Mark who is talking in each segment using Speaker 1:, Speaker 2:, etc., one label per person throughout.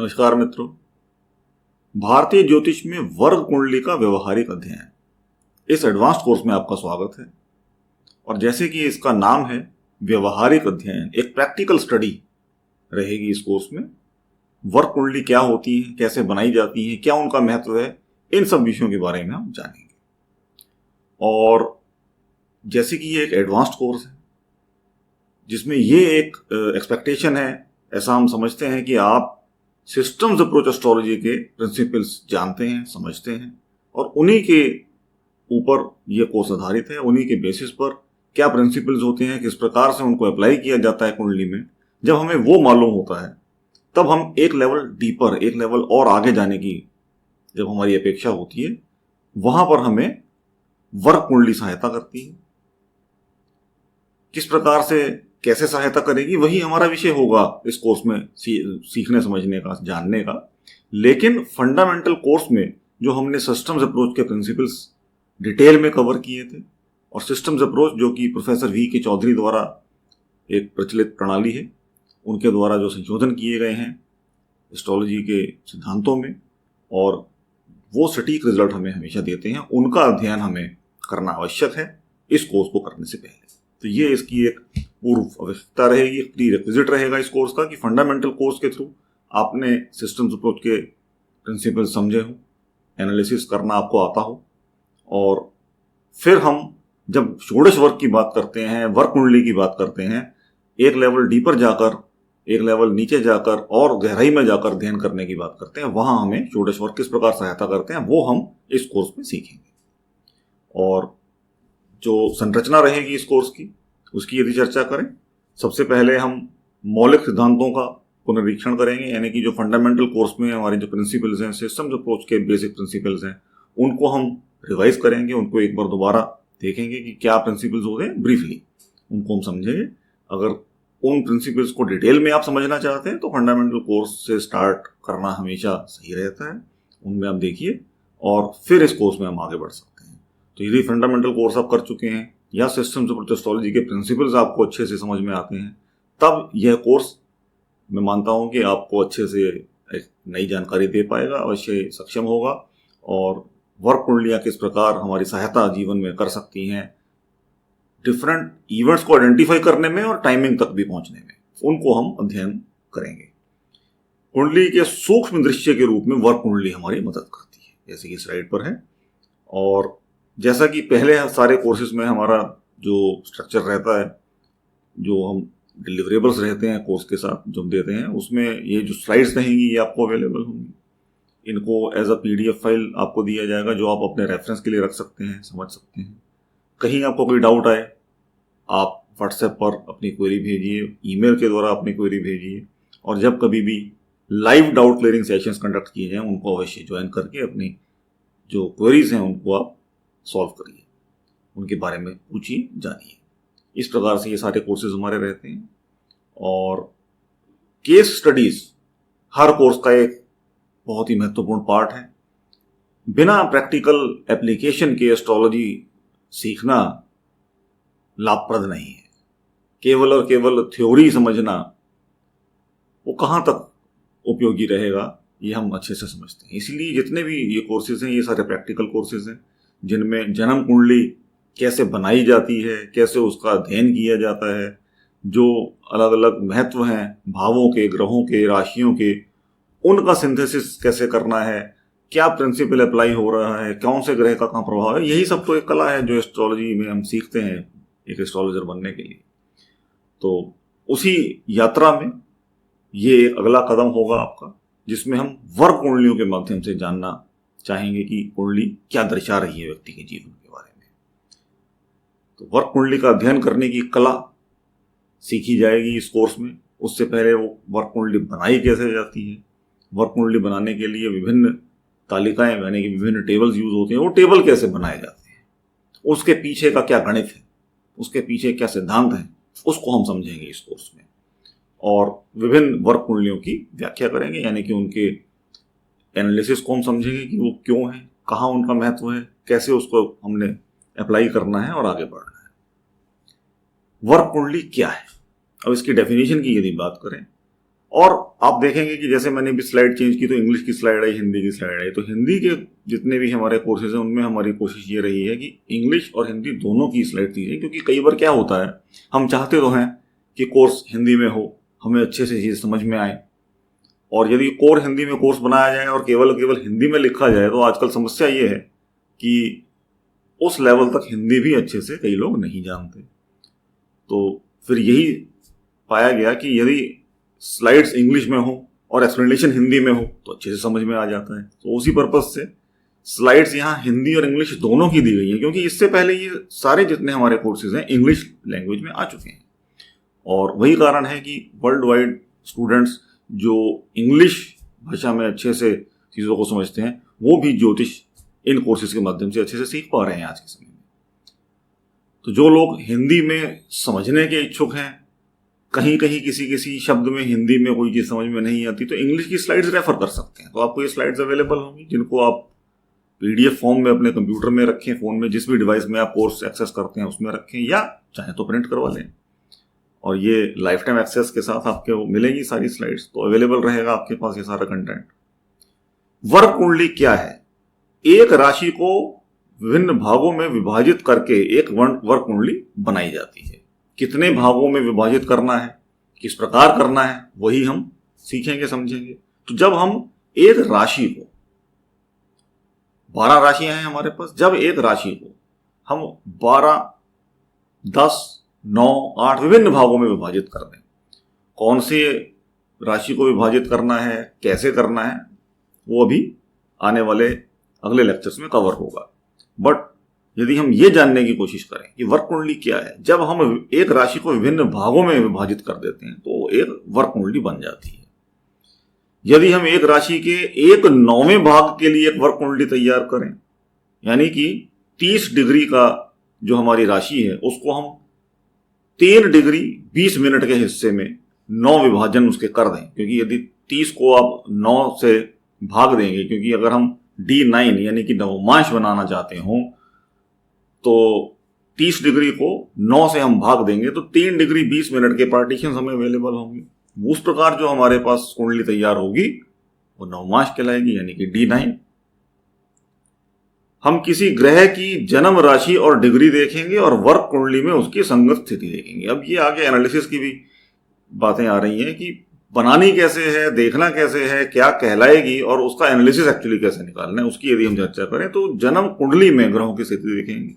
Speaker 1: नमस्कार मित्रों। भारतीय ज्योतिष में वर्ग कुंडली का व्यवहारिक अध्ययन, इस एडवांस्ड कोर्स में आपका स्वागत है। और जैसे कि इसका नाम है व्यवहारिक अध्ययन, एक प्रैक्टिकल स्टडी रहेगी इस कोर्स में। वर्ग कुंडली क्या होती है, कैसे बनाई जाती है, क्या उनका महत्व है, इन सब विषयों के बारे में हम जानेंगे। और जैसे कि ये एक एडवांस्ड कोर्स है जिसमें ये एक एक्सपेक्टेशन है, ऐसा हम समझते हैं कि आप सिस्टम्स अप्रोच एस्ट्रोलॉजी के प्रिंसिपल्स जानते हैं, समझते हैं, और उन्हीं के ऊपर यह कोर्स आधारित है। उन्हीं के बेसिस पर क्या प्रिंसिपल्स होते हैं, किस प्रकार से उनको अप्लाई किया जाता है कुंडली में, जब हमें वो मालूम होता है तब हम एक लेवल डीपर, एक लेवल और आगे जाने की जब हमारी अपेक्षा होती है, वहां पर हमें वर्ग कुंडली सहायता करती है। किस प्रकार से, कैसे सहायता करेगी, वही हमारा विषय होगा इस कोर्स में, सीखने समझने का, जानने का। लेकिन फंडामेंटल कोर्स में जो हमने सिस्टम्स अप्रोच के प्रिंसिपल्स डिटेल में कवर किए थे, और सिस्टम्स अप्रोच जो कि प्रोफेसर वी के चौधरी द्वारा एक प्रचलित प्रणाली है, उनके द्वारा जो संशोधन किए गए हैं एस्ट्रोलॉजी के सिद्धांतों में, और वो सटीक रिजल्ट हमें हमेशा देते हैं, उनका अध्ययन हमें करना आवश्यक है इस कोर्स को करने से पहले। तो ये इसकी एक पूर्व आवश्यकता रहेगी, प्री रिक्विजिट रहेगा इस कोर्स का, कि फंडामेंटल कोर्स के थ्रू आपने सिस्टम्स अप्रोच के प्रिंसिपल समझे हो, एनालिसिस करना आपको आता हो। और फिर हम जब षोडश वर्ग की बात करते हैं, वर्ग कुंडली की बात करते हैं, एक लेवल डीपर जाकर, एक लेवल नीचे जाकर और गहराई में जाकर अध्ययन करने की बात करते हैं, वहां हमें षोडश वर्ग किस प्रकार सहायता करते हैं वो हम इस कोर्स में सीखेंगे। और जो संरचना रहेगी इस कोर्स की, उसकी यदि चर्चा करें, सबसे पहले हम मौलिक सिद्धांतों का पुनरीक्षण करेंगे, यानी कि जो फंडामेंटल कोर्स में हमारे जो प्रिंसिपल्स हैं, सिस्टम्स अप्रोच के बेसिक प्रिंसिपल्स हैं, उनको हम रिवाइज करेंगे, उनको एक बार दोबारा देखेंगे कि क्या प्रिंसिपल्स होते हैं, ब्रीफली उनको हम समझेंगे। अगर उन प्रिंसिपल्स को डिटेल में आप समझना चाहते हैं तो फंडामेंटल कोर्स से स्टार्ट करना हमेशा सही रहता है, उनमें आप देखिए, और फिर इस कोर्स में हम आगे बढ़ सकते हैं। तो यदि फंडामेंटल कोर्स आप कर चुके हैं या सिस्टम्स अप्रोच एस्ट्रोलॉजी के प्रिंसिपल्स आपको अच्छे से समझ में आते हैं, तब यह कोर्स मैं मानता हूं कि आपको अच्छे से एक नई जानकारी दे पाएगा, अवश्य सक्षम होगा। और वर्ग कुंडलियां किस प्रकार हमारी सहायता जीवन में कर सकती हैं, डिफरेंट इवेंट्स को आइडेंटिफाई करने में और टाइमिंग तक भी पहुंचने में, उनको हम अध्ययन करेंगे। कुंडली के सूक्ष्म दृश्य के रूप में वर्ग कुंडली हमारी मदद करती है, जैसे कि स्लाइड पर है। और जैसा कि पहले सारे कोर्सेज में हमारा जो स्ट्रक्चर रहता है, जो हम डिलीवरेबल्स रहते हैं कोर्स के साथ जो देते हैं, उसमें ये जो स्लाइड्स रहेंगी ये आपको अवेलेबल होंगी। इनको एज अ पीडीएफ फाइल आपको दिया जाएगा, जो आप अपने रेफरेंस के लिए रख सकते हैं, समझ सकते हैं। कहीं आपको कोई डाउट आए, आप व्हाट्सएप पर अपनी क्वेरी भेजिए, ईमेल के द्वारा अपनी क्वेरी भेजिए, और जब कभी भी live doubt clearing sessions conduct किए जाएं, उनको अवश्य ज्वाइन करके अपनी जो क्वेरीज हैं उनको आप सॉल्व करिए, उनके बारे में पूछिए, जानिए। इस प्रकार से ये सारे कोर्सेज हमारे रहते हैं। और केस स्टडीज हर कोर्स का एक बहुत ही महत्वपूर्ण पार्ट है। बिना प्रैक्टिकल एप्लीकेशन के एस्ट्रोलॉजी सीखना लाभप्रद नहीं है। केवल और केवल थ्योरी समझना वो कहाँ तक उपयोगी रहेगा, ये हम अच्छे से समझते हैं। इसलिए जितने भी ये कोर्सेज हैं, ये सारे प्रैक्टिकल कोर्सेज हैं, जिनमें जन्म कुंडली कैसे बनाई जाती है, कैसे उसका अध्ययन किया जाता है, जो अलग अलग महत्व हैं भावों के, ग्रहों के, राशियों के, उनका सिंथेसिस कैसे करना है, क्या प्रिंसिपल अप्लाई हो रहा है, कौन से ग्रह का कहाँ प्रभाव है, यही सब तो एक कला है जो एस्ट्रोलॉजी में हम सीखते हैं एक एस्ट्रोलॉजर बनने के लिए। तो उसी यात्रा में ये एक अगला कदम होगा आपका, जिसमें हम वर्ग कुंडलियों के माध्यम से जानना चाहेंगे कि कुंडली क्या दर्शा रही है व्यक्ति के जीवन के बारे में। तो वर्ग कुंडली का अध्ययन करने की कला सीखी जाएगी इस कोर्स में। उससे पहले वो वर्ग कुंडली बनाई कैसे जाती है, वर्ग कुंडली बनाने के लिए विभिन्न तालिकाएं, यानी कि विभिन्न टेबल्स यूज होते हैं, वो टेबल कैसे बनाए जाते हैं, उसके पीछे का क्या गणित है, उसके पीछे क्या सिद्धांत है, उसको हम समझेंगे इस कोर्स में। और विभिन्न वर्ग कुंडलियों की व्याख्या करेंगे, यानी कि उनके एनालिसिस को हम समझेंगे कि वो क्यों है, कहाँ उनका महत्व है, कैसे उसको हमने अप्लाई करना है और आगे बढ़ना है। वर्ग कुंडली क्या है, अब इसकी डेफिनेशन की यदि बात करें और आप देखेंगे कि जैसे मैंने भी स्लाइड चेंज की तो इंग्लिश की स्लाइड आई, हिंदी की स्लाइड आई। तो हिंदी के जितने भी हमारे कोर्सेज हैं उनमें हमारी कोशिश ये रही है कि इंग्लिश और हिंदी दोनों की स्लाइड दी जाए, क्योंकि कई बार क्या होता है, हम चाहते तो हैं कि कोर्स हिंदी में हो, हमें अच्छे से चीज़ समझ में आए, और यदि कोर हिंदी में कोर्स बनाया जाए और केवल केवल हिंदी में लिखा जाए तो आजकल समस्या ये है कि उस लेवल तक हिंदी भी अच्छे से कई लोग नहीं जानते। तो फिर यही पाया गया कि यदि स्लाइड्स इंग्लिश में हो और एक्सप्लेनेशन हिंदी में हो तो अच्छे से समझ में आ जाता है। तो उसी पर्पज से स्लाइड्स यहाँ हिंदी और इंग्लिश दोनों की दी गई हैं, क्योंकि इससे पहले ये सारे जितने हमारे कोर्सेज हैं इंग्लिश लैंग्वेज में आ चुके हैं, और वही कारण है कि वर्ल्ड वाइड स्टूडेंट्स जो इंग्लिश भाषा में अच्छे से चीज़ों को समझते हैं वो भी ज्योतिष इन कोर्सेज के माध्यम से अच्छे से सीख पा रहे हैं आज के समय में। तो जो लोग हिंदी में समझने के इच्छुक हैं, कहीं कहीं किसी शब्द में हिंदी में कोई चीज़ समझ में नहीं आती, तो इंग्लिश की स्लाइड्स रेफर कर सकते हैं। तो आपको ये स्लाइड्स अवेलेबल होंगी, जिनको आप पीडीएफ फॉर्म में अपने कंप्यूटर में रखें, फ़ोन में जिस भी डिवाइस में आप कोर्स एक्सेस करते हैं उसमें रखें, या चाहे तो प्रिंट करवा लें, और ये लाइफ टाइम एक्सेस के साथ आपको मिलेगी सारी स्लाइड्स। तो अवेलेबल रहेगा आपके पास ये सारा कंटेंट। वर्ग कुंडली क्या है? एक राशि को विभिन्न भागों में विभाजित करके एक वर्ग कुंडली बनाई जाती है। कितने भागों में विभाजित करना है, किस प्रकार करना है, वही हम सीखेंगे, समझेंगे। तो जब हम एक राशि को, 12 राशियां हैं हमारे पास, जब एक राशि को हम 12, 10, 9, 8 विभिन्न भागों में विभाजित कर दें, कौन से राशि को विभाजित करना है, कैसे करना है, वो अभी आने वाले अगले लेक्चर्स में कवर होगा। बट यदि हम ये जानने की कोशिश करें कि वर्ग कुंडली क्या है, जब हम एक राशि को विभिन्न भागों में विभाजित कर देते हैं तो एक वर्ग कुंडली बन जाती है। यदि हम एक राशि के 1/9वें भाग के लिए एक वर्ग कुंडली तैयार करें, यानी कि 30 डिग्री का जो हमारी राशि है उसको हम 3 डिग्री 20 मिनट के हिस्से में 9 विभाजन उसके कर दें, क्योंकि यदि 30 को आप 9 से भाग देंगे, क्योंकि अगर हम D9 यानी कि नवमांश बनाना चाहते हों तो 30 डिग्री को 9 से हम भाग देंगे तो 3 डिग्री 20 मिनट के पार्टीशन हमें अवेलेबल होंगे। उस प्रकार जो हमारे पास कुंडली तैयार होगी वो नवमांश कहलाएगी, यानी कि D9। हम किसी ग्रह की जन्म राशि और डिग्री देखेंगे और वर्ग कुंडली में उसकी संगत स्थिति देखेंगे। अब ये आगे एनालिसिस की भी बातें आ रही हैं कि बनानी कैसे है, देखना कैसे है, क्या कहलाएगी, और उसका एनालिसिस एक्चुअली कैसे निकालना है, उसकी यदि हम चर्चा करें तो जन्म कुंडली में ग्रहों की स्थिति देखेंगे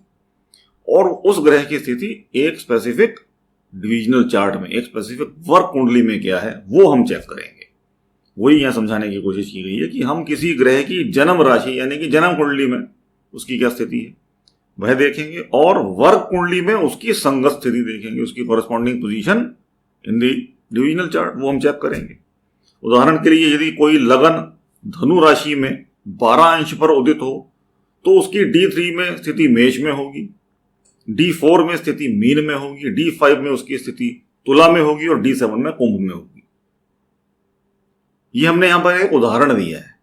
Speaker 1: और उस ग्रह की स्थिति एक स्पेसिफिक डिविजनल चार्ट में, एक स्पेसिफिक वर्ग कुंडली में क्या है वो हम चेक करेंगे। वही यहां समझाने की कोशिश की गई है कि हम किसी ग्रह की जन्म राशि यानी कि जन्म कुंडली में उसकी क्या स्थिति है वह देखेंगे, और वर्ग कुंडली में उसकी संगत स्थिति देखेंगे, उसकी corresponding position in the divisional chart, वो हम चेक करेंगे। उदाहरण के लिए यदि कोई लगन धनु राशि में 12 अंश पर उदित हो तो उसकी D3 में स्थिति मेष में होगी, D4 में स्थिति मीन में होगी, D5 में उसकी स्थिति तुला में होगी और D7 में कुंभ में होगी। ये हमने यहां पर एक उदाहरण दिया है।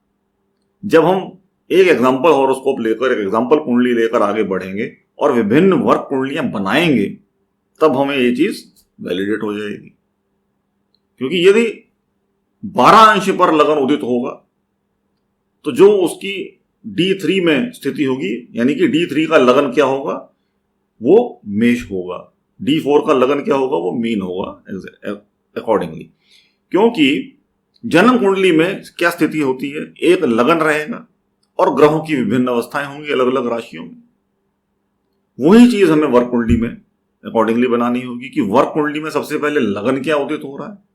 Speaker 1: जब हम एक एग्जाम्पल हॉरोस्कोप लेकर, एक एग्जाम्पल कुंडली लेकर आगे बढ़ेंगे और विभिन्न वर्ग कुंडलियां बनाएंगे, तब हमें ये चीज वैलिडेट हो जाएगी। क्योंकि यदि 12 अंश पर लगन उदित होगा तो जो उसकी D3 में स्थिति होगी, यानी कि D3 का लगन क्या होगा, वो मेष होगा, D4 का लगन क्या होगा, वो मीन होगा अकॉर्डिंगली। क्योंकि जन्म कुंडली में क्या स्थिति होती है, एक लगन रहेगा और ग्रहों की विभिन्न अवस्थाएं होंगी अलग अलग राशियों में। वही चीज हमें वर्ग कुंडली में अकॉर्डिंगली बनानी होगी कि वर्ग कुंडली में सबसे पहले लगन क्या उदित हो रहा है।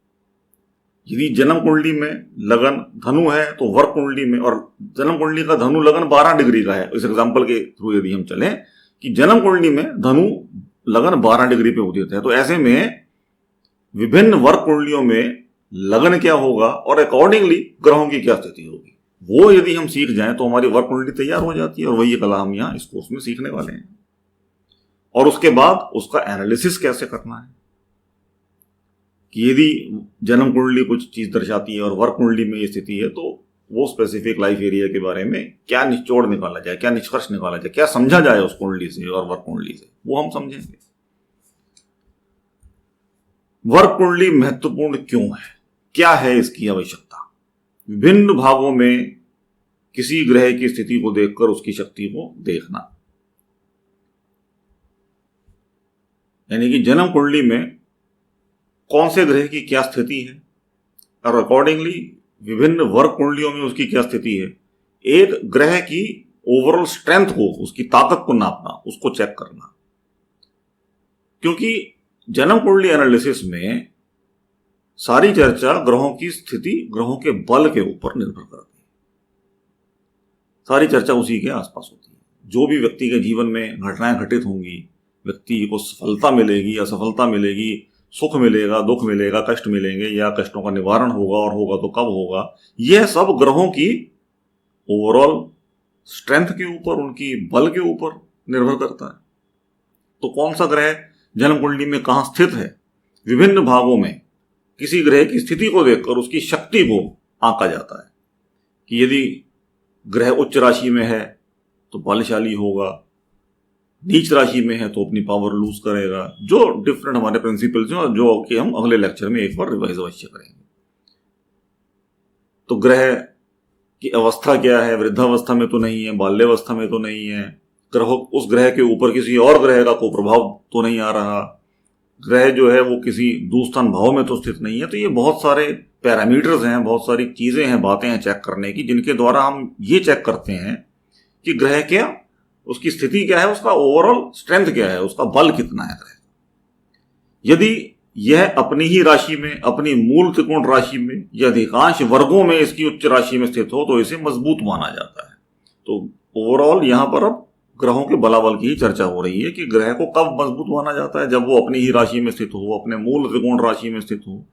Speaker 1: यदि जन्म कुंडली में लगन धनु है तो वर्ग कुंडली में, और जन्म कुंडली का धनु लगन 12 डिग्री का है, इस एग्जांपल के थ्रू यदि हम चलें कि जन्म कुंडली में धनु लगन 12 डिग्री पे उदित है, तो ऐसे में विभिन्न वर्ग कुंडलियों में लगन क्या होगा और अकॉर्डिंगली ग्रहों की क्या स्थिति होगी, वो यदि हम सीख जाएं तो हमारी वर्ग कुंडली तैयार हो जाती है। और वही कला हम यहाँ इस कोर्स में सीखने वाले हैं। और उसके बाद उसका एनालिसिस कैसे करना है कि यदि जन्म कुंडली कुछ चीज दर्शाती है और वर्ग कुंडली में ये स्थिति है, तो वो स्पेसिफिक लाइफ एरिया के बारे में क्या निचोड़ निकाला जाए, क्या निष्कर्ष निकाला जाए, क्या समझा जाए उस कुंडली से और वर्ग कुंडली से, वो हम समझेंगे। वर्ग कुंडली महत्वपूर्ण क्यों है, क्या है इसकी आवश्यकता। विभिन्न भागों में किसी ग्रह की स्थिति को देखकर उसकी शक्ति को देखना, यानी कि जन्म कुंडली में कौन से ग्रह की क्या स्थिति है और अकॉर्डिंगली विभिन्न वर्ग कुंडलियों में उसकी क्या स्थिति है। एक ग्रह की ओवरऑल स्ट्रेंथ को, उसकी ताकत को नापना, उसको चेक करना। क्योंकि जन्म कुंडली एनालिसिस में सारी चर्चा ग्रहों की स्थिति, ग्रहों के बल के ऊपर निर्भर करती है। सारी चर्चा उसी के आसपास होती है। जो भी व्यक्ति के जीवन में घटनाएं घटित होंगी, व्यक्ति को सफलता मिलेगी, असफलता मिलेगी, सुख मिलेगा, दुख मिलेगा, कष्ट मिलेंगे या कष्टों का निवारण होगा और होगा तो कब होगा, यह सब ग्रहों की ओवरऑल स्ट्रेंथ के ऊपर, उनकी बल के ऊपर निर्भर करता है। तो कौन सा ग्रह जन्म कुंडली में कहां स्थित है, विभिन्न भागों में किसी ग्रह की स्थिति को देखकर उसकी शक्ति को आंका जाता है कि यदि ग्रह उच्च राशि में है तो बलशाली होगा, नीच राशि में है तो अपनी पावर लूज करेगा। जो डिफरेंट हमारे प्रिंसिपल्स हैं और जो कि हम अगले लेक्चर में एक बार रिवाइज अवश्य करेंगे। तो ग्रह की अवस्था क्या है, वृद्धावस्था में तो नहीं है, बाल्यावस्था में तो नहीं है, ग्रह उस ग्रह के ऊपर किसी और ग्रह का कोई प्रभाव तो नहीं आ रहा, ग्रह जो है वो किसी दूस्थान भाव में तो स्थित नहीं है। तो ये बहुत सारे पैरामीटर्स हैं, बहुत सारी चीजें हैं, बातें हैं चेक करने की, जिनके द्वारा हम ये चेक करते हैं कि ग्रह क्या, उसकी स्थिति क्या है, उसका ओवरऑल स्ट्रेंथ क्या है, उसका बल कितना है ग्रह। यदि यह अपनी ही राशि में, अपनी मूल त्रिकोण राशि में या अधिकांश वर्गों में इसकी उच्च राशि में स्थित हो तो इसे मजबूत माना जाता है। तो ओवरऑल यहां पर अब ग्रहों के बलाबल की ही चर्चा हो रही है कि ग्रह को कब मजबूत माना जाता है, जब वो अपनी ही राशि में स्थित हो, अपने मूल त्रिकोण राशि में स्थित हो।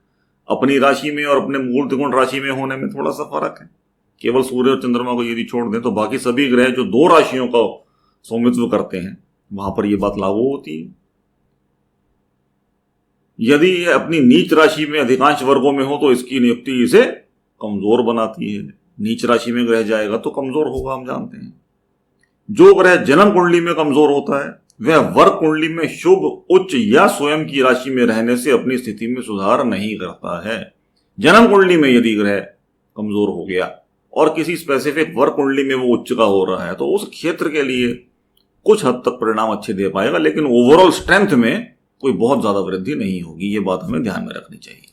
Speaker 1: अपनी राशि में और अपने मूल त्रिकोण राशि में होने में थोड़ा सा फर्क है। केवल सूर्य और चंद्रमा को यदि छोड़ दें तो बाकी सभी ग्रह जो दो राशियों का स्वामित्व करते हैं वहां पर यह बात लागू होती है। यदि ये अपनी नीच राशि में अधिकांश वर्गों में हो तो इसकी नियुक्ति इसे कमजोर बनाती है। नीच राशि में ग्रह जाएगा तो कमजोर होगा, हम जानते हैं। जो ग्रह जन्म कुंडली में कमजोर होता है वह वर्ग कुंडली में शुभ, उच्च या स्वयं की राशि में रहने से अपनी स्थिति में सुधार नहीं करता है। जन्म कुंडली में यदि ग्रह कमजोर हो गया और किसी स्पेसिफिक वर्ग कुंडली में वो उच्च का हो रहा है तो उस क्षेत्र के लिए कुछ हद तक परिणाम अच्छे दे पाएगा, लेकिन ओवरऑल स्ट्रेंथ में कोई बहुत ज्यादा वृद्धि नहीं होगी। ये बात हमें ध्यान में रखनी चाहिए।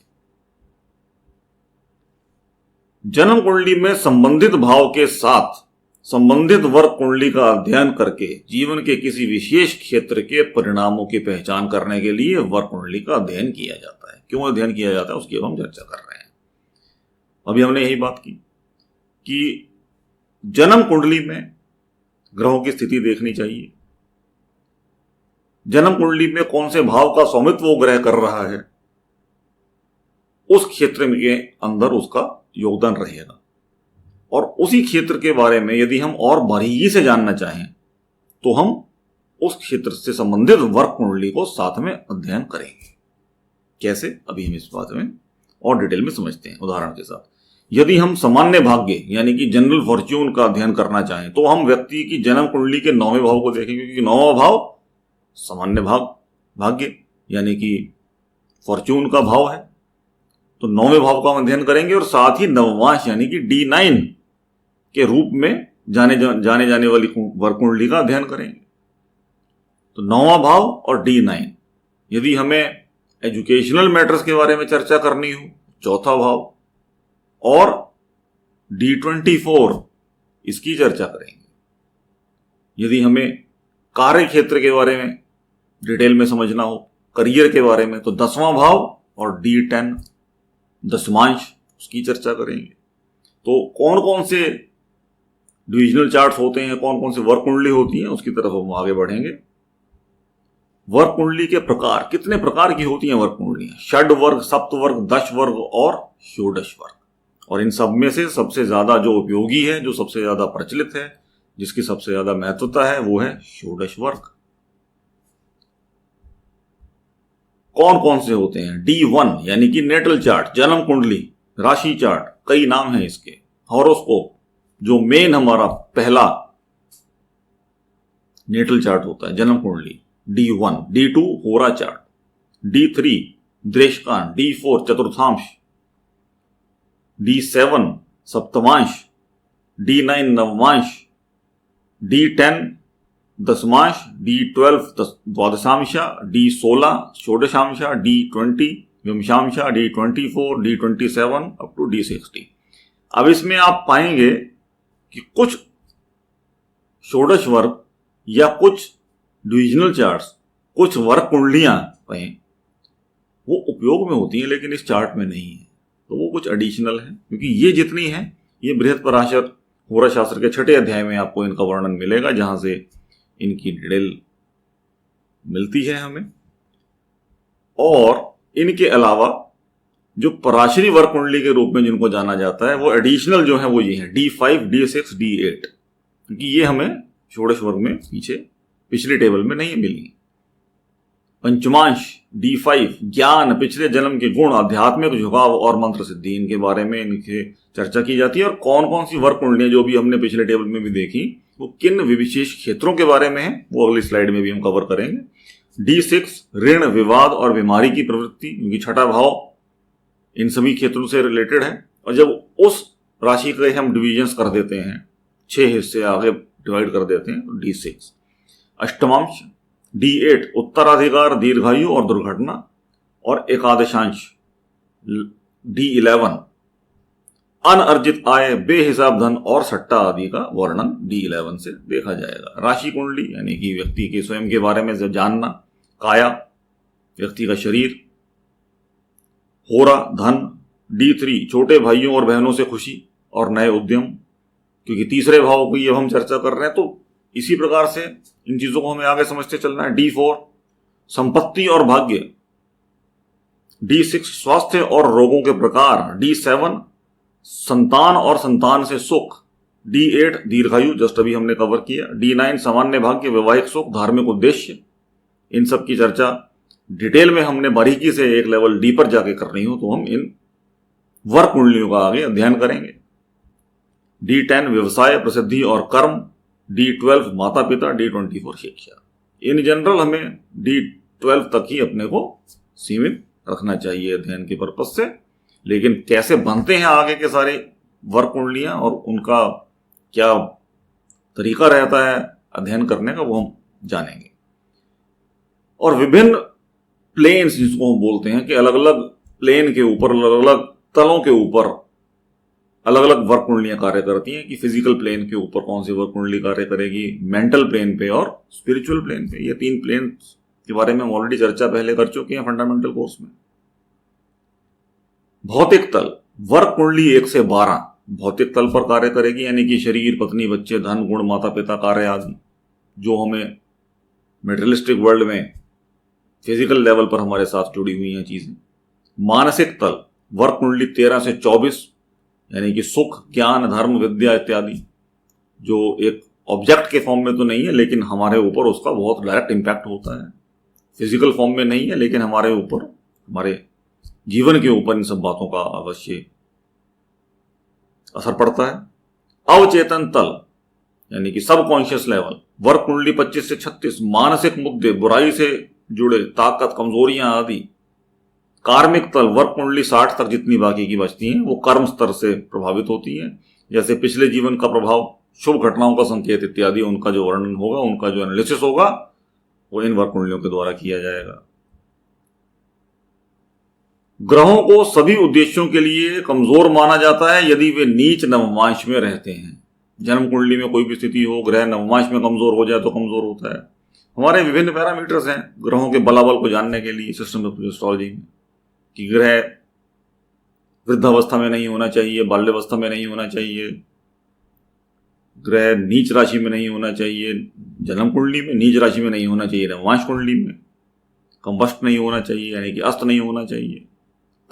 Speaker 1: जन्म कुंडली में संबंधित भाव के साथ संबंधित वर्ग कुंडली का अध्ययन करके जीवन के किसी विशेष क्षेत्र के परिणामों की पहचान करने के लिए वर्ग कुंडली का अध्ययन किया जाता है। क्यों अध्ययन किया जाता है उसकी अब हम चर्चा कर रहे हैं। अभी हमने यही बात की कि जन्म कुंडली में ग्रहों की स्थिति देखनी चाहिए, जन्म कुंडली में कौन से भाव का स्वामित्व वो ग्रह कर रहा है, उस क्षेत्र के अंदर उसका योगदान रहेगा। और उसी क्षेत्र के बारे में यदि हम और बारीकी से जानना चाहें तो हम उस क्षेत्र से संबंधित वर्ग कुंडली को साथ में अध्ययन करेंगे। कैसे, अभी हम इस बात में और डिटेल में समझते हैं उदाहरण के साथ। यदि हम सामान्य भाग्य यानी कि जनरल फॉर्च्यून का अध्ययन करना चाहें तो हम व्यक्ति की जन्म कुंडली के 9वें भाव को देखेंगे, क्योंकि 9वां भाव सामान्य भाग्य यानी कि फॉर्च्यून का भाव है। तो 9वें भाव का हम अध्ययन करेंगे और साथ ही नवमांश यानी कि D9 के रूप में जाने जाने वाली वर्ग कुंडली का अध्ययन करेंगे। तो 9वां भाव और D9। यदि हमें एजुकेशनल मैटर्स के बारे में चर्चा करनी हो, चौथा भाव और D24 इसकी चर्चा करेंगे। यदि हमें कार्य क्षेत्र के बारे में डिटेल में समझना हो, करियर के बारे में, तो 10वां भाव और D10 दशमांश उसकी चर्चा करेंगे। तो कौन कौन से डिविजनल चार्ट्स होते हैं, कौन कौन से वर्ग कुंडली होती हैं, उसकी तरफ हम आगे बढ़ेंगे। वर्ग कुंडली के प्रकार, कितने प्रकार की होती हैं वर्ग कुंडलियां? षड वर्ग, सप्त वर्ग, दश वर्ग और षोडश वर्ग। और इन सब में से सबसे ज्यादा जो उपयोगी है, जो सबसे ज्यादा प्रचलित है, जिसकी सबसे ज्यादा महत्वता है, वो है षोडश वर्ग। कौन कौन से होते हैं? D1 यानी कि नेटल चार्ट, जन्म कुंडली, राशि चार्ट, कई नाम हैं इसके। हॉरोस्कोप जो मेन हमारा पहला नेटल चार्ट होता है, जन्म कुंडली, D1। D2 होरा चार्ट, D3 दृष्टांत, D4 चतुर्थांश D7 सप्तमांश, D9 नवमांश, D10 दशमांश, D12 द्वादशांशा, D16 षोडशांशा, D20 विंशांशा, D24, D27 up to D60। अब इसमें आप पाएंगे कि कुछ षोडश वर्ग या कुछ डिविजनल चार्ट्स, कुछ वर्ग कुंडलियां कहें, वो उपयोग में होती हैं लेकिन इस चार्ट में नहीं है, तो वो कुछ एडिशनल है। क्योंकि ये जितनी है ये बृहत्पराशर होरा शास्त्र के 6ठे अध्याय में आपको इनका वर्णन मिलेगा, जहां से इनकी डिटेल मिलती है हमें। और इनके अलावा जो पराशरी वर्ग कुंडली के रूप में जिनको जाना जाता है, वो एडिशनल जो है वो ये है D5, D6, D8, क्योंकि ये हमें षोडश वर्ग में पिछले टेबल में नहीं मिली। पंचमांश D5 ज्ञान, पिछले जन्म के गुण, आध्यात्मिक झुकाव और मंत्र सिद्धि, इनके बारे में इनके चर्चा की जाती है। और कौन कौन सी वर्ग कुंडलियां जो भी हमने पिछले टेबल में भी देखी वो किन विशेष क्षेत्रों के बारे में है, वो अगली स्लाइड में भी हम कवर करेंगे। D6 ऋण, विवाद और बीमारी की प्रवृत्ति, क्योंकि छठा भाव इन सभी क्षेत्रों से रिलेटेड है। और जब उस राशि के हम डिविजन्स कर देते हैं, 6 हिस्से आगे डिवाइड कर देते हैं, तो D6। अष्टमांश D8 उत्तराधिकार, दीर्घायु और दुर्घटना। और एकादशांश D11 अनअर्जित आय, बेहिसाब धन और सट्टा आदि का वर्णन D11 से देखा जाएगा। राशि कुंडली यानी कि व्यक्ति के स्वयं के बारे में जानना, काया व्यक्ति का शरीर, होरा धन, D3 छोटे भाइयों और बहनों से खुशी और नए उद्यम, क्योंकि तीसरे भाव की जब हम चर्चा कर रहे हैं तो इसी प्रकार से इन चीजों को हमें आगे समझते चलना है। D4 संपत्ति और भाग्य, D6 स्वास्थ्य और रोगों के प्रकार, D7 संतान और संतान से सुख, D8 दीर्घायु जस्ट अभी हमने कवर किया, D9 सामान्य भाग्य, वैवाहिक सुख, धार्मिक उद्देश्य। इन सब की चर्चा डिटेल में हमने बारीकी से एक लेवल डीपर जाके करनी हो तो हम इन वर्ग कुंडलियों का आगे अध्ययन करेंगे। D10 व्यवसाय, प्रसिद्धि और कर्म, D12 माता पिता, D24 शिक्षा। इन जनरल हमें D12 तक ही अपने को सीमित रखना चाहिए अध्ययन के पर्पज से। लेकिन कैसे बनते हैं आगे के सारे वर्ग कुंडलियां और उनका क्या तरीका रहता है अध्ययन करने का, वो हम जानेंगे। और विभिन्न प्लेन्स जिसको हम बोलते हैं कि अलग अलग प्लेन के ऊपर, अलग अलग तलों के ऊपर अलग अलग वर्ग कुंडलियां कार्य करती हैं। कि फिजिकल प्लेन के ऊपर कौन सी वर्ग कुंडली कार्य करेगी, मेंटल प्लेन पे और स्पिरिचुअल प्लेन पे। ये 3 प्लेन के बारे में हम ऑलरेडी चर्चा पहले कर चुके हैं फंडामेंटल कोर्स में। भौतिक तल वर्ग कुंडली 1 से 12 भौतिक तल पर कार्य करेगी, यानी कि शरीर, पत्नी, बच्चे, धन, गुण, माता पिता, कार्य आदि, जो हमें मेटेरियलिस्टिक वर्ल्ड में फिजिकल लेवल पर हमारे साथ जुड़ी हुई हैं चीजें। मानसिक तल वर्ग कुंडली 13 से 24, यानी कि सुख, ज्ञान, धर्म, विद्या इत्यादि, जो एक ऑब्जेक्ट के फॉर्म में तो नहीं है लेकिन हमारे ऊपर उसका बहुत डायरेक्ट इंपैक्ट होता है। फिजिकल फॉर्म में नहीं है लेकिन हमारे ऊपर, हमारे जीवन के ऊपर इन सब बातों का अवश्य असर पड़ता है। अवचेतन तल यानी कि सबकॉन्शियस लेवल वर्ग कुंडली 25 से 36, मानसिक मुद्दे, बुराई से जुड़े, ताकत, कमजोरियां आदि। कार्मिक तल वर्ग कुंडली 60 तक जितनी बाकी की बचती हैं वो कर्म स्तर से प्रभावित होती हैं, जैसे पिछले जीवन का प्रभाव, शुभ घटनाओं का संकेत इत्यादि। उनका जो वर्णन होगा, उनका जो एनालिसिस होगा, वो इन वर्ग कुंडलियों के द्वारा किया जाएगा। ग्रहों को सभी उद्देश्यों के लिए कमजोर माना जाता है यदि वे नीच नवमांश में रहते हैं। जन्म कुंडली में कोई भी स्थिति हो, ग्रह नवमांश में कमजोर हो जाए तो कमजोर होता है। हमारे विभिन्न पैरामीटर्स हैं ग्रहों के बलाबल को जानने के लिए सिस्टम ऑफ एस्ट्रोलॉजी में, कि ग्रह वृद्धावस्था में नहीं होना चाहिए, बाल्यावस्था में नहीं होना चाहिए, ग्रह नीच राशि में नहीं होना चाहिए जन्म कुंडली में, नीच राशि में नहीं होना चाहिए नवमांश कुंडली में, कंबस्ट नहीं होना चाहिए यानी कि अस्त नहीं होना चाहिए,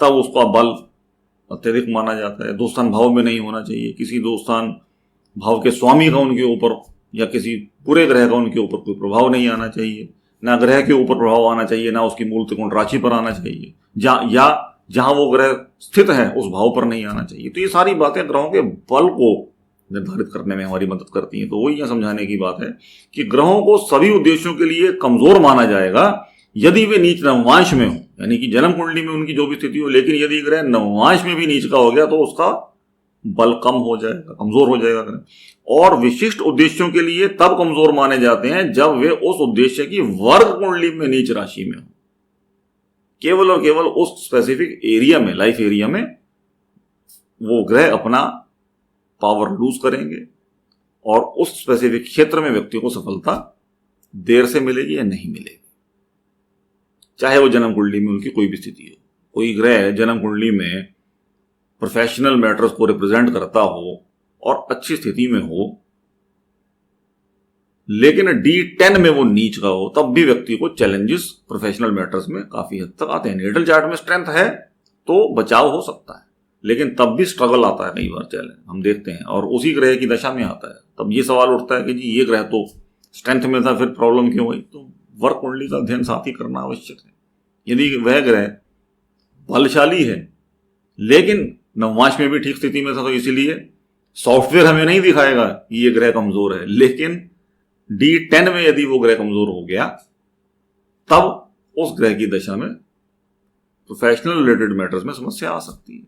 Speaker 1: तब उसका बल अत्यधिक माना जाता है। दो स्थान भाव में नहीं होना चाहिए, किसी दो स्थान भाव के स्वामी का उनके ऊपर या किसी पूरे ग्रह का उनके ऊपर कोई प्रभाव नहीं आना चाहिए, ना ग्रह के ऊपर प्रभाव आना चाहिए, ना उसकी मूल त्रिकोण राशि पर आना चाहिए, जहां वो ग्रह स्थित है उस भाव पर नहीं आना चाहिए। तो ये सारी बातें ग्रहों के बल को निर्धारित करने में हमारी मदद करती हैं। तो वही यह समझाने की बात है कि ग्रहों को सभी उद्देश्यों के लिए कमजोर माना जाएगा यदि वे नीच नवमांश में हो, यानी कि जन्म कुंडली में उनकी जो भी स्थिति हो, लेकिन यदि ग्रह नवमांश में भी नीच का हो गया तो उसका बल कम हो जाएगा, कमजोर हो जाएगा ग्रह। और विशिष्ट उद्देश्यों के लिए तब कमजोर माने जाते हैं जब वे उस उद्देश्य की वर्ग कुंडली में नीच राशि में हो। केवल और केवल उस स्पेसिफिक एरिया में, लाइफ एरिया में वो ग्रह अपना पावर लूज करेंगे और उस स्पेसिफिक क्षेत्र में व्यक्ति को सफलता देर से मिलेगी या नहीं मिलेगी, चाहे वो जन्म कुंडली में उनकी कोई भी स्थिति हो। कोई ग्रह जन्म कुंडली में प्रोफेशनल मैटर्स को रिप्रेजेंट करता हो और अच्छी स्थिति में हो, लेकिन D10 में वो नीच का हो, तब भी व्यक्ति को चैलेंजेस प्रोफेशनल मैटर्स में काफी हद तक आते हैं। नेटल चार्ट में स्ट्रेंथ है तो बचाव हो सकता है, लेकिन तब भी स्ट्रगल आता है, कई बार चैलेंज हम देखते हैं, और उसी ग्रह की दशा में आता है। तब ये सवाल उठता है कि जी ये ग्रह तो स्ट्रेंथ में था, फिर प्रॉब्लम क्यों हुई? तो वर्क कुंडली का अध्ययन साथ ही करना आवश्यक है। यदि वह ग्रह बलशाली है लेकिन नवमांश में भी ठीक स्थिति में था, तो इसीलिए सॉफ्टवेयर हमें नहीं दिखाएगा कि ये ग्रह कमजोर है, लेकिन D10 में यदि वो ग्रह कमजोर हो गया तब उस ग्रह की दशा में प्रोफेशनल रिलेटेड मैटर्स में समस्या आ सकती है।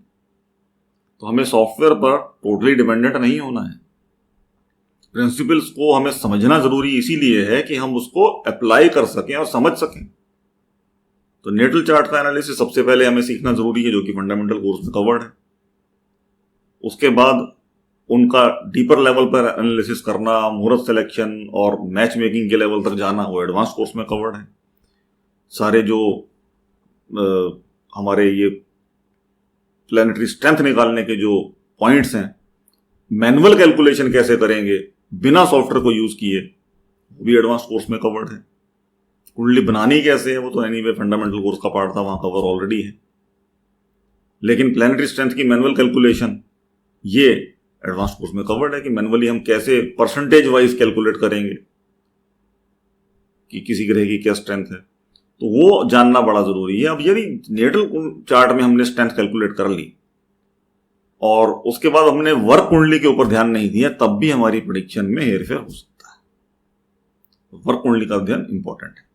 Speaker 1: तो हमें सॉफ्टवेयर पर टोटली डिपेंडेंट नहीं होना है। प्रिंसिपल्स को हमें समझना जरूरी इसीलिए है कि हम उसको अप्लाई कर सकें और समझ सकें। तो नेटल चार्ट का एनालिसिस सबसे पहले हमें सीखना जरूरी है, जो कि फंडामेंटल कोर्स में कवर्ड है। उसके बाद उनका डीपर लेवल पर एनालिसिस करना, मुहूर्त सिलेक्शन और मैच मेकिंग के लेवल तक जाना, वो एडवांस कोर्स में कवर्ड है। सारे जो हमारे ये प्लैनेटरी स्ट्रेंथ निकालने के जो पॉइंट्स हैं, मैनुअल कैलकुलेशन कैसे करेंगे बिना सॉफ्टवेयर को यूज किए, वो भी एडवांस कोर्स में कवर्ड है। कुंडली बनानी कैसे है वो तो एनीवे फंडामेंटल कोर्स का पार्ट था, वहां कवर ऑलरेडी है। लेकिन प्लैनेटरी स्ट्रेंथ की मैनुअल कैलकुलेशन ये एडवांस कोर्स में कवर्ड है कि मैनुअली हम कैसे परसेंटेज वाइज कैलकुलेट करेंगे कि किसी ग्रह की क्या स्ट्रेंथ है, तो वो जानना बड़ा जरूरी है। अब यदि नेटल चार्ट में हमने स्ट्रेंथ कैलकुलेट कर ली और उसके बाद हमने वर्क कुंडली के ऊपर ध्यान नहीं दिया, तब भी हमारी प्रेडिक्शन में हेरफेर हो सकता है। वर्क कुंडली का अध्ययन इंपॉर्टेंट है।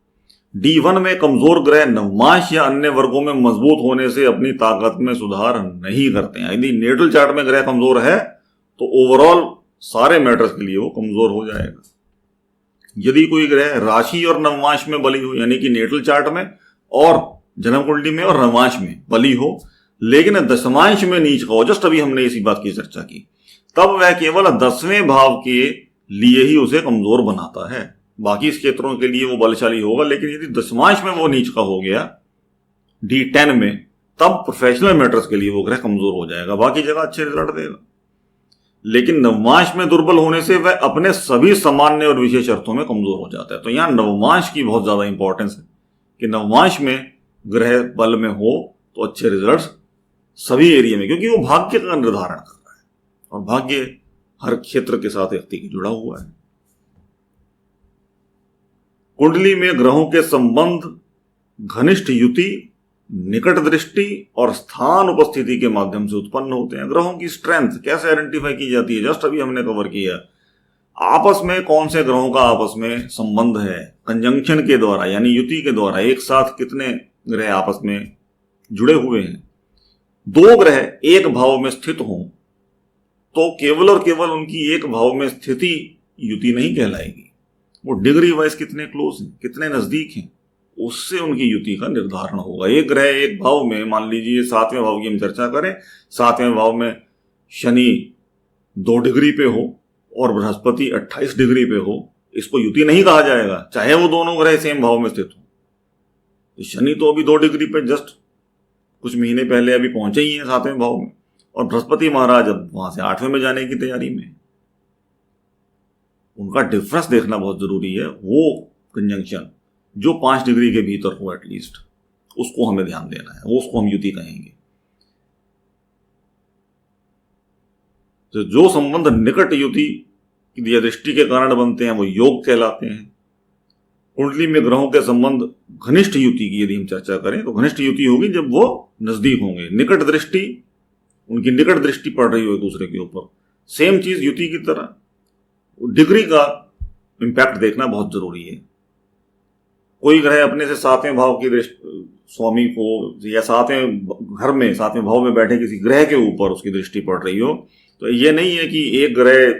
Speaker 1: D1 में कमजोर ग्रह नवमांश या अन्य वर्गों में मजबूत होने से अपनी ताकत में सुधार नहीं करते हैं। यदि नेटल चार्ट में ग्रह कमजोर है तो ओवरऑल सारे मैटर्स के लिए वो कमजोर हो जाएगा। यदि कोई ग्रह राशि और नवमांश में बली हो, यानी कि नेटल चार्ट में और जन्म कुंडली में और नवमांश में बली हो, लेकिन दशमांश में नीच का हो, जस्ट अभी हमने इसी बात की चर्चा की, तब वह केवल 10वें भाव के लिए ही उसे कमजोर बनाता है। बाकी क्षेत्रों के लिए वो बलशाली होगा, लेकिन यदि दशमांश में वो नीच का हो गया D10 में, तब प्रोफेशनल मैटर्स के लिए वो ग्रह कमजोर हो जाएगा, बाकी जगह अच्छे रिजल्ट देगा। लेकिन नवमांश में दुर्बल होने से वह अपने सभी सामान्य और विशेष अर्थों में कमजोर हो जाता है। तो यहां नवमांश की बहुत ज्यादा इंपॉर्टेंस है कि नवमांश में ग्रह बल में हो तो अच्छे रिजल्ट्स सभी एरिया में, क्योंकि वो भाग्य का निर्धारण कर रहा है और भाग्य हर क्षेत्र के साथ व्यक्ति की जुड़ा हुआ है। कुंडली में ग्रहों के संबंध घनिष्ठ युति, निकट दृष्टि और स्थान उपस्थिति के माध्यम से उत्पन्न होते हैं। ग्रहों की स्ट्रेंथ कैसे आइडेंटिफाई की जाती है, जस्ट अभी हमने कवर किया। आपस में कौन से ग्रहों का आपस में संबंध है, कंजंक्शन के द्वारा यानी युति के द्वारा एक साथ कितने ग्रह आपस में जुड़े हुए हैं। दो ग्रह एक भाव में स्थित हों तो केवल और केवल उनकी एक भाव में स्थिति युति नहीं कहलाएगी, वो डिग्री वाइज कितने क्लोज हैं, कितने नजदीक हैं, उससे उनकी युति का निर्धारण होगा। एक ग्रह एक भाव में, मान लीजिए 7वें भाव की हम चर्चा करें, 7वें भाव में शनि 2 डिग्री पे हो और बृहस्पति 28 डिग्री पे हो, इसको युति नहीं कहा जाएगा, चाहे वो दोनों ग्रह सेम भाव में स्थित हो। शनि तो अभी 2 डिग्री पे जस्ट कुछ महीने पहले अभी पहुंचे ही हैं 7वें भाव में, और बृहस्पति महाराज अब वहां से 8वें में जाने की तैयारी में। उनका डिफरेंस देखना बहुत जरूरी है। वो कंजंक्शन जो 5 डिग्री के भीतर हो एटलीस्ट, उसको हमें ध्यान देना है, वो उसको हम युति कहेंगे। तो जो संबंध निकट युति की दृष्टि के कारण बनते हैं वो योग कहलाते हैं। कुंडली में ग्रहों के संबंध घनिष्ठ युति की यदि हम चर्चा करें तो घनिष्ठ युति होगी जब वो नजदीक होंगे। निकट दृष्टि, उनकी निकट दृष्टि पड़ रही हो एक दूसरे के ऊपर, सेम चीज युति की तरह। डिग्री का इंपैक्ट देखना बहुत जरूरी है। कोई ग्रह अपने से सातवें भाव की दृष्टि स्वामी को या सातवें घर में सातवें भाव में बैठे किसी ग्रह के ऊपर उसकी दृष्टि पड़ रही हो, तो ये नहीं है कि एक ग्रह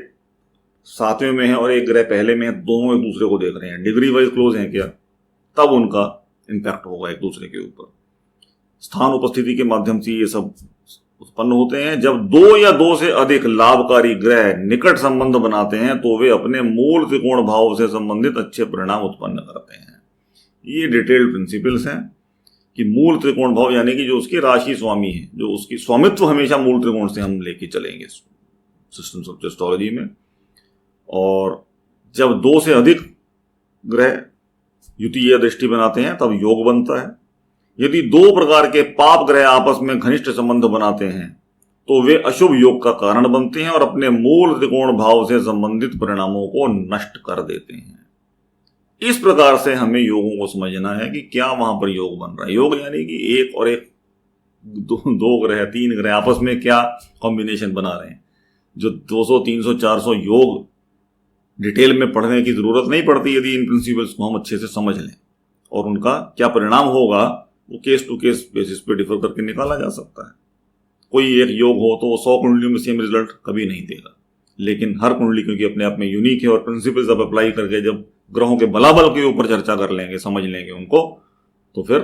Speaker 1: सातवें में है और एक ग्रह पहले में है, दोनों एक दूसरे को देख रहे हैं, डिग्री वाइज क्लोज हैं क्या, तब उनका इम्पैक्ट होगा एक दूसरे के ऊपर। स्थान उपस्थिति के माध्यम से ये सब उत्पन्न होते हैं। जब दो या दो से अधिक लाभकारी ग्रह निकट संबंध बनाते हैं तो वे अपने मूल त्रिकोण भाव से संबंधित अच्छे परिणाम उत्पन्न करते हैं। ये डिटेल्ड प्रिंसिपल्स हैं कि मूल त्रिकोण भाव यानी कि जो उसकी राशि स्वामी है, जो उसकी स्वामित्व हमेशा मूल त्रिकोण से हम लेके चलेंगे सिस्टम्स ऑफ एस्ट्रोलॉजी में। और जब दो से अधिक ग्रह युतीय दृष्टि बनाते हैं तब योग बनता है। यदि दो प्रकार के पाप ग्रह आपस में घनिष्ठ संबंध बनाते हैं तो वे अशुभ योग का कारण बनते हैं और अपने मूल त्रिकोण भाव से संबंधित परिणामों को नष्ट कर देते हैं। इस प्रकार से हमें योगों को समझना है कि क्या वहां पर योग बन रहा है। योग यानी कि एक और एक दो ग्रह तीन ग्रह आपस में क्या कॉम्बिनेशन बना रहे हैं। जो 200 300 400 योग डिटेल में पढ़ने की जरूरत नहीं पड़ती यदि इन प्रिंसिपल्स को हम अच्छे से समझ लें, और उनका क्या परिणाम होगा वो केस टू केस बेसिस पे डिफर करके निकाला जा सकता है। कोई एक योग हो तो वो 100 कुंडलियों में सेम रिजल्ट कभी नहीं देगा, लेकिन हर कुंडली क्योंकि अपने आप में यूनिक है और प्रिंसिपल्स आप अप्लाई करके जब ग्रहों के बलाबल के ऊपर चर्चा कर लेंगे, समझ लेंगे उनको, तो फिर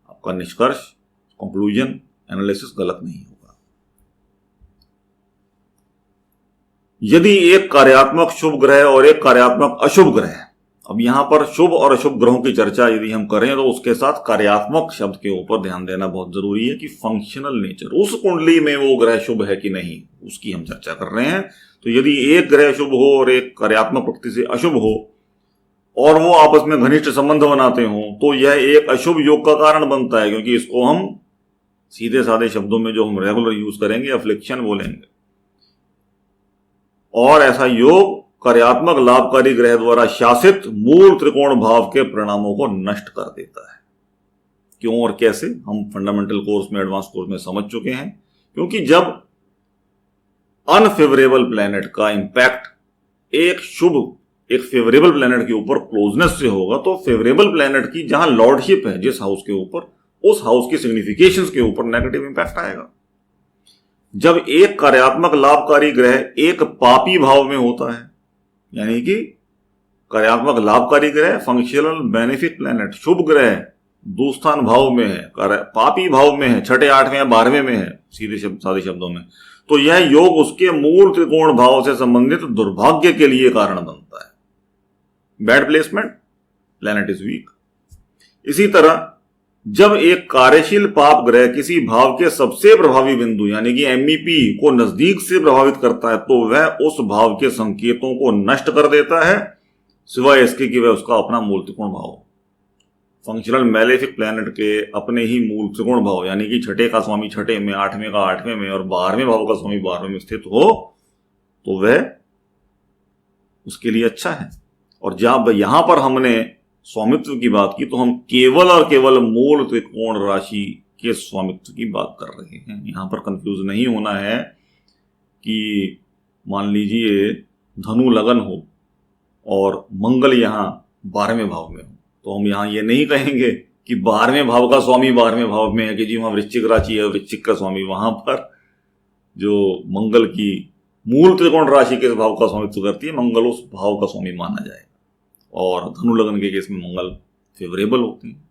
Speaker 1: आपका निष्कर्ष, कंक्लूजन, एनालिसिस गलत नहीं होगा। यदि एक कार्यात्मक शुभ ग्रह और एक कार्यात्मक अशुभ ग्रह, अब यहां पर शुभ और अशुभ ग्रहों की चर्चा यदि हम करें तो उसके साथ कार्यात्मक शब्द के ऊपर ध्यान देना बहुत जरूरी है कि फंक्शनल नेचर, उस कुंडली में वो ग्रह शुभ है कि नहीं, उसकी हम चर्चा कर रहे हैं। तो यदि एक ग्रह शुभ हो और एक कार्यात्मक प्रकृति से अशुभ हो और वो आपस में घनिष्ठ संबंध बनाते हो तो यह एक अशुभ योग का कारण बनता है, क्योंकि इसको हम सीधे साधे शब्दों में जो हम रेगुलर यूज करेंगे अफ्लिक्शन बोलेंगे। और ऐसा योग कार्यात्मक लाभकारी ग्रह द्वारा शासित मूल त्रिकोण भाव के परिणामों को नष्ट कर देता है। क्यों और कैसे हम फंडामेंटल कोर्स में, एडवांस कोर्स में समझ चुके हैं। क्योंकि जब अनफेवरेबल प्लैनेट का इंपैक्ट एक फेवरेबल प्लैनेट के ऊपर क्लोजनेस से होगा तो फेवरेबल प्लैनेट की जहां लॉर्डशिप है जिस हाउस के ऊपर, उस हाउस की सिग्निफिकेशंस के ऊपर नेगेटिव इंपैक्ट आएगा। जब एक कार्यात्मक लाभकारी ग्रह एक पापी भाव में होता है, यानी कि कार्यात्मक लाभकारी ग्रह फंक्शनल बेनिफिट प्लैनेट शुभ ग्रह दूस्थान भाव में है, पापी भाव में है, छठे 8वें या 12वें में है, सादे शब्दों में, तो यह योग उसके मूल त्रिकोण भाव से संबंधित दुर्भाग्य के लिए कारण बनता है। Bad placement, planet is weak. इसी तरह जब एक कार्यशील पाप ग्रह किसी भाव के सबसे प्रभावी बिंदु यानी कि एमईपी को नजदीक से प्रभावित करता है तो वह उस भाव के संकेतों को नष्ट कर देता है, सिवाय इसके कि वह उसका अपना मूल त्रिकोण भाव, फंक्शनल मैलेफिक प्लैनेट के अपने ही मूल त्रिकोण भाव यानी कि छठे का स्वामी छठे में, 8वें का 8वें में और 12वें भाव का स्वामी 12वें में स्थित हो तो वह उसके लिए अच्छा है। और जब यहां पर हमने स्वामित्व की बात की तो हम केवल और केवल मूल त्रिकोण राशि के स्वामित्व की बात कर रहे हैं। यहां पर कंफ्यूज नहीं होना है कि मान लीजिए धनु लगन हो और मंगल यहां 12वें भाव में हो तो हम यहां ये नहीं कहेंगे कि 12वें भाव का स्वामी 12वें भाव में है कि जी वहां वृश्चिक राशि है, वृश्चिक का स्वामी, वहां पर जो मंगल की मूल त्रिकोण राशि के भाव का स्वामित्व करती है मंगल उस भाव का स्वामी माना जाएगा। और धनु लगन के केस में मंगल फेवरेबल होते हैं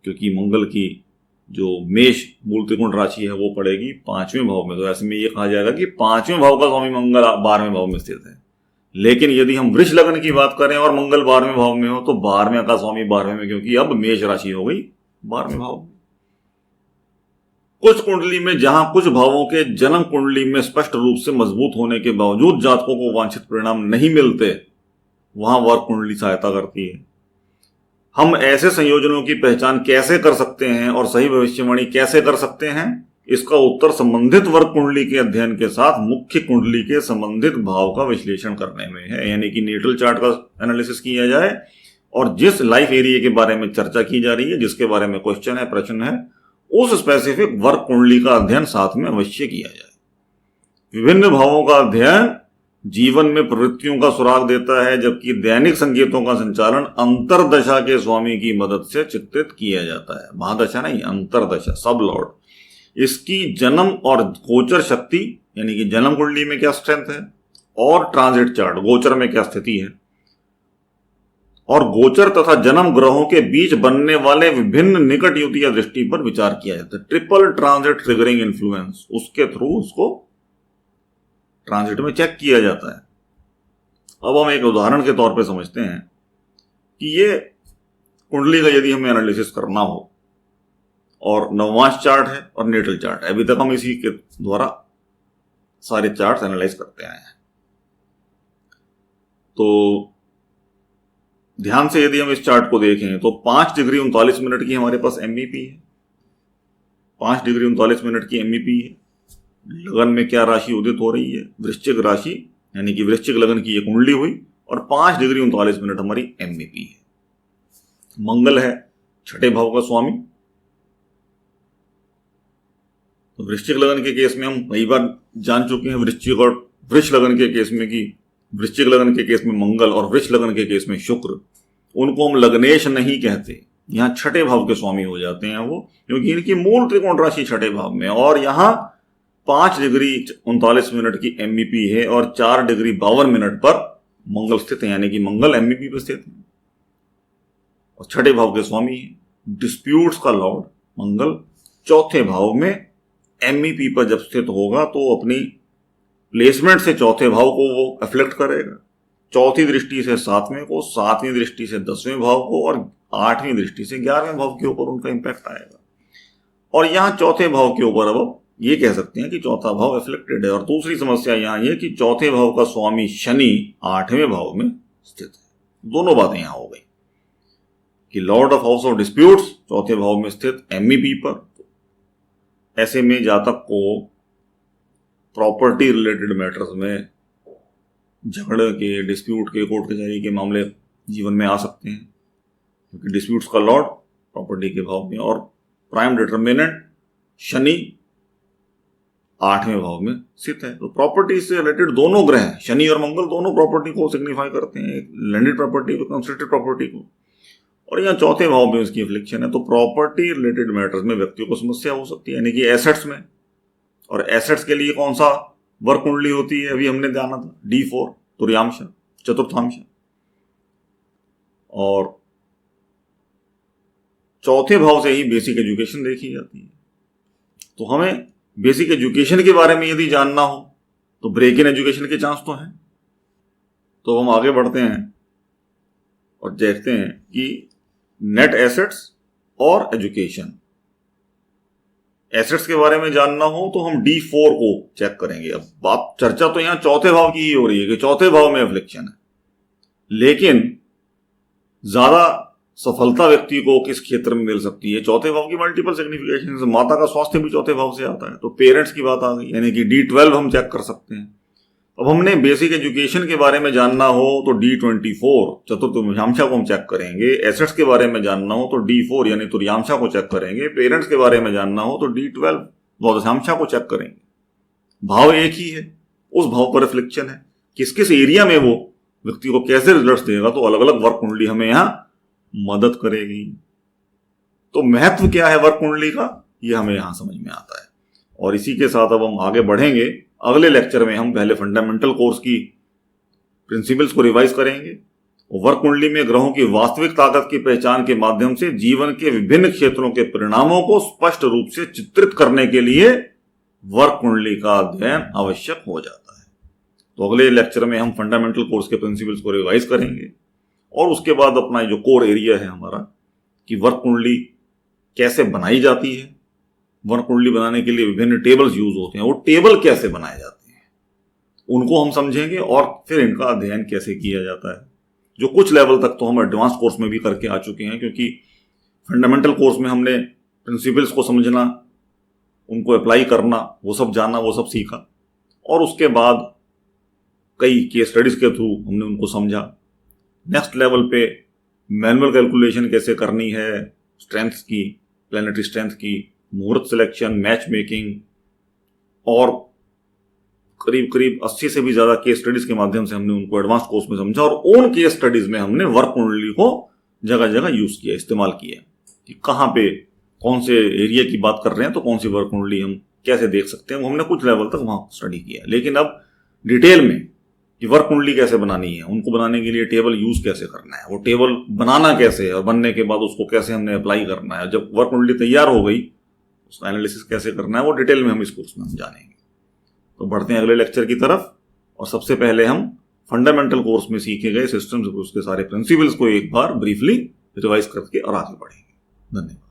Speaker 1: क्योंकि मंगल की जो मेष मूल त्रिकोण राशि है वो पड़ेगी 5वें भाव में, तो ऐसे में ये कहा जाएगा कि 5वें भाव का स्वामी मंगल 12वें भाव में स्थित है। लेकिन यदि हम वृष लगन की बात करें और मंगल 12वें भाव में हो तो 12वें का स्वामी 12वें में, क्योंकि अब मेष राशि हो गई 12वें भाव में। कुछ कुंडली में जहां कुछ भावों के जन्म कुंडली में स्पष्ट रूप से मजबूत होने के बावजूद जातकों को वांछित परिणाम नहीं मिलते, वहां वर्ग कुंडली सहायता करती है। हम ऐसे संयोजनों की पहचान कैसे कर सकते हैं और सही भविष्यवाणी कैसे कर सकते हैं, इसका उत्तर संबंधित वर्ग कुंडली के अध्ययन के साथ मुख्य कुंडली के संबंधित भाव का विश्लेषण करने में है। यानी कि नेटल चार्ट का एनालिसिस किया जाए और जिस लाइफ एरिया के बारे में चर्चा की जा रही है, जिसके बारे में क्वेश्चन है, प्रश्न है, उस स्पेसिफिक वर्ग कुंडली का अध्ययन साथ में अवश्य किया जाए। विभिन्न भावों का अध्ययन जीवन में प्रवृत्तियों का सुराग देता है, जबकि दैनिक संकेतों का संचालन अंतरदशा के स्वामी की मदद से चित्रित किया जाता है। महादशा नहीं, अंतरदशा, सब लॉर्ड। इसकी जन्म और गोचर शक्ति यानी कि जन्म कुंडली में क्या स्ट्रेंथ है और ट्रांजिट चार्ट गोचर में क्या स्थिति है और गोचर तथा जन्म ग्रहों के बीच बनने वाले विभिन्न निकट युति या दृष्टि पर विचार किया जाता है। ट्रिपल ट्रांजिट ट्रिगरिंग इन्फ्लुएंस, उसके थ्रू उसको ट्रांजिट में चेक किया जाता है। अब हम एक उदाहरण के तौर पे समझते हैं कि ये कुंडली का यदि हमें एनालिसिस करना हो और नवमांश चार्ट है और नेटल चार्ट है, अभी तक हम इसी के द्वारा सारे चार्ट एनालाइज करते आए हैं। तो ध्यान से यदि हम इस चार्ट को देखें तो 5 डिग्री 39 मिनट की हमारे पास एमईपी है, 5 डिग्री 39 मिनट की एमईपी है। लगन में क्या राशि उदित हो रही है? वृश्चिक राशि, यानी कि वृश्चिक लगन की ये कुंडली हुई और 5 डिग्री 39 मिनट हमारी एमईपी है। मंगल है छठे भाव का स्वामी। तो वृश्चिक लगन के केस में हम कई बार जान चुके हैं वृश्चिक और वृष लगन के केस में कि वृश्चिक लगन के केस में मंगल और वृष लगन के केस में शुक्र, उनको हम लग्नेश नहीं कहते, यहाँ छठे भाव के स्वामी हो जाते हैं वो, क्योंकि इनकी मूल त्रिकोण राशि छठे भाव में। और यहाँ 5 डिग्री 39 मिनट की एमईपी है और 4 डिग्री 52 मिनट पर मंगल स्थित है, यानी कि मंगल एमईपी पर स्थित है और छठे भाव के स्वामी है। डिस्प्यूट्स का लॉर्ड मंगल चौथे भाव में एमईपी पर जब स्थित होगा तो अपनी प्लेसमेंट से चौथे भाव को वो अफ्लेक्ट करेगा, चौथी दृष्टि से 7वें को, 7वीं दृष्टि से 10वें भाव को और 8वीं दृष्टि से 11वें भाव के ऊपर उनका इंपैक्ट आएगा। और यहाँ चौथे भाव के ऊपर अब ये कह सकते हैं कि चौथा भाव अफ्लेक्टेड है। और दूसरी समस्या यहाँ ये कि चौथे भाव का स्वामी शनि 8वें भाव में स्थित है। दोनों बातें यहाँ हो गई कि Lord of house of disputes चौथे भाव में स्थित एमईपी पर। ऐसे में जातक को प्रॉपर्टी रिलेटेड मैटर्स में झगड़े के, डिस्प्यूट के, कोर्ट कचहरी के मामले जीवन में आ सकते हैं, क्योंकि डिस्प्यूट्स का लॉर्ड प्रॉपर्टी के भाव में और प्राइम डिटर्मिनेंट शनि 8वें भाव में स्थित है। तो प्रॉपर्टी से रिलेटेड दोनों ग्रह शनि और मंगल दोनों प्रॉपर्टी को सिग्निफाई करते हैं, लैंडेड प्रॉपर्टी को, कंस्ट्रक्टेड प्रॉपर्टी को, और यहाँ चौथे भाव में उसकी अफ्लिक्शन है। तो प्रॉपर्टी रिलेटेड मैटर्स में व्यक्तियों को समस्या हो सकती है, यानी कि एसेट्स में। और एसेट्स के लिए कौन सा वर्क कुंडली होती है? अभी हमने जाना था D4 तुर्यांश चतुर्थांश। और चौथे भाव से ही बेसिक एजुकेशन देखी जाती है। तो हमें बेसिक एजुकेशन के बारे में यदि जानना हो तो ब्रेक इन एजुकेशन के चांस तो हैं। तो हम आगे बढ़ते हैं और देखते हैं कि नेट एसेट्स और एजुकेशन। एसेट्स के बारे में जानना हो तो हम D4 को चेक करेंगे। अब बात चर्चा तो यहां चौथे भाव की ही हो रही है कि चौथे भाव में अफ्लिक्शन है, लेकिन ज्यादा सफलता व्यक्ति को किस क्षेत्र में मिल सकती है? चौथे भाव की मल्टीपल सिग्निफिकेशन से माता का स्वास्थ्य भी चौथे भाव से आता है। तो पेरेंट्स की बात आ गई, यानी कि D12 हम चेक कर सकते हैं। अब हमने बेसिक एजुकेशन के बारे में जानना हो तो D24 चतुर्थांशा को हम चेक करेंगे। एसेट्स के बारे में जानना हो तो D4 यानी तुर्यांशा को चेक करेंगे। पेरेंट्स के बारे में जानना हो तो D12 द्वादशांशा को चेक करेंगे। भाव एक ही है, उस भाव पर रिफ्लेक्शन है। किस किस एरिया में वो व्यक्ति को कैसे रिजल्ट देगा, तो अलग अलग वर्क कुंडली हमें यहाँ मदद करेगी। तो महत्व क्या है वर्क कुंडली का, ये हमें यहां समझ में आता है। और इसी के साथ अब हम आगे बढ़ेंगे। अगले लेक्चर में हम पहले फंडामेंटल कोर्स की प्रिंसिपल्स को रिवाइज करेंगे। वर्क कुंडली में ग्रहों की वास्तविक ताकत की पहचान के माध्यम से जीवन के विभिन्न क्षेत्रों के परिणामों को स्पष्ट रूप से चित्रित करने के लिए वर्क कुंडली का अध्ययन आवश्यक हो जाता है। तो अगले लेक्चर में हम फंडामेंटल कोर्स के प्रिंसिपल्स को रिवाइज करेंगे और उसके बाद अपना जो कोर एरिया है हमारा कि वर्क कुंडली कैसे बनाई जाती है, वर्क कुंडली बनाने के लिए विभिन्न टेबल्स यूज होते हैं, वो टेबल कैसे बनाए जाते हैं उनको हम समझेंगे और फिर इनका अध्ययन कैसे किया जाता है, जो कुछ लेवल तक तो हम एडवांस कोर्स में भी करके आ चुके हैं। क्योंकि फंडामेंटल कोर्स में हमने प्रिंसिपल्स को समझना, उनको अप्लाई करना, वो सब जानना, वो सब सीखा, और उसके बाद कई केस स्टडीज के थ्रू हमने उनको समझा। नेक्स्ट लेवल पे मैनुअल कैलकुलेशन कैसे करनी है, स्ट्रेंथ की, प्लैनेटरी स्ट्रेंथ की, मुहूर्त सिलेक्शन, मैच मेकिंग और करीब करीब 80 से भी ज्यादा केस स्टडीज के माध्यम से हमने उनको एडवांस कोर्स में समझा, और उन केस स्टडीज में हमने वर्क कुंडली को जगह जगह यूज किया, इस्तेमाल किया कि कहाँ पे कौन से एरिया की बात कर रहे हैं तो कौन सी वर्क कुंडली हम कैसे देख सकते हैं, वो हमने कुछ लेवल तक वहां स्टडी किया। लेकिन अब डिटेल में कि वर्क कुंडली कैसे बनानी है, उनको बनाने के लिए टेबल यूज कैसे करना है, वो टेबल बनाना कैसे है और बनने के बाद उसको कैसे हमने अप्लाई करना है, जब वर्क कुंडली तैयार हो गई उसका एनालिसिस कैसे करना है, वो डिटेल में हम इस कोर्स में हम जानेंगे। तो बढ़ते हैं अगले लेक्चर की तरफ, और सबसे पहले हम फंडामेंटल कोर्स में सीखे गए सिस्टम्स, उसके सारे प्रिंसिपल्स को एक बार ब्रीफली रिवाइज करके और आगे बढ़ेंगे। धन्यवाद।